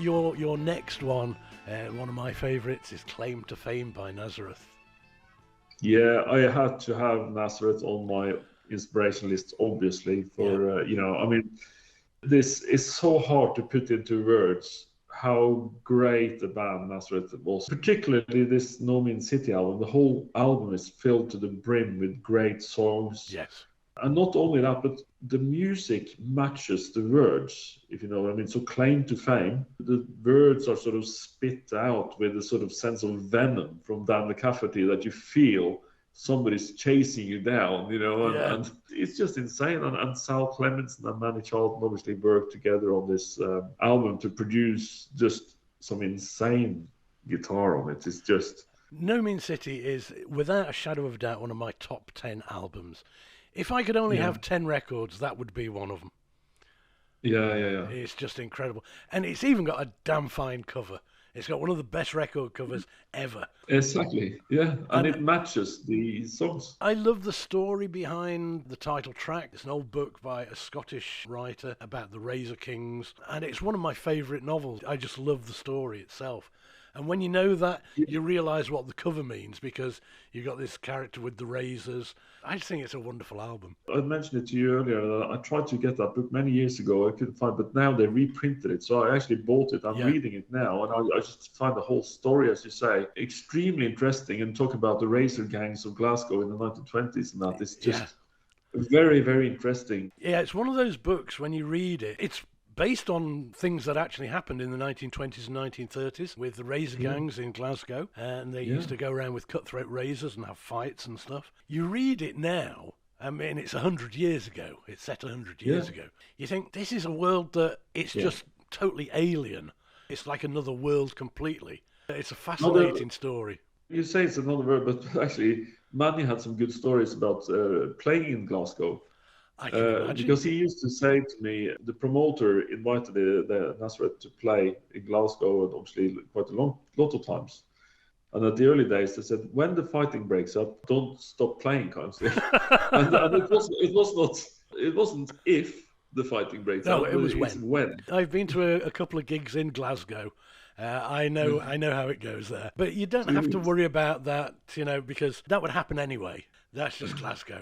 Your next one of my favourites is Claim to Fame by Nazareth. Yeah, I had to have Nazareth on my inspiration list, obviously, for, I mean, this is so hard to put into words how great the band Nazareth was. Particularly this No Means City album. The whole album is filled to the brim with great songs. Yes. And not only that, but the music matches the words, if you know what I mean. So Claim to Fame, the words are sort of spit out with a sort of sense of venom from down the cavity that you feel somebody's chasing you down, and it's just insane. And Sal Clemens and Manny Charlton obviously worked together on this album to produce just some insane guitar on it. It's just... No Mean City is, without a shadow of a doubt, one of my top 10 albums. If I could only have 10 records, that would be one of them. Yeah. It's just incredible. And it's even got a damn fine cover. It's got one of the best record covers ever. Exactly, yeah. And it matches the songs. I love the story behind the title track. It's an old book by a Scottish writer about the Razor Kings. And it's one of my favourite novels. I just love the story itself. And when you know that, you realise what the cover means, because you've got this character with the razors. I just think it's a wonderful album. I mentioned it to you earlier. I tried to get that book many years ago. I couldn't find it, but now they reprinted it. So I actually bought it. I'm reading it now. And I just find the whole story, as you say, extremely interesting. And talk about the razor gangs of Glasgow in the 1920s and that. It's just very, very interesting. Yeah, it's one of those books, when you read it, it's based on things that actually happened in the 1920s and 1930s with the razor gangs in Glasgow, and they used to go around with cutthroat razors and have fights and stuff. You read it now, I mean, it's 100 years ago. It's set 100 years ago. You think, this is a world that it's just totally alien. It's like another world completely. It's a fascinating story. You say it's another world, but actually, Manny had some good stories about playing in Glasgow. I can imagine. Because he used to say to me, the promoter invited the Nazareth to play in Glasgow, and obviously quite a lot of times. And at the early days, they said, when the fighting breaks up, don't stop playing, kind of thing. and it wasn't if the fighting breaks up. No, it was when. I've been to a couple of gigs in Glasgow. I know how it goes there. But you don't have to worry about that, because that would happen anyway. That's just Glasgow.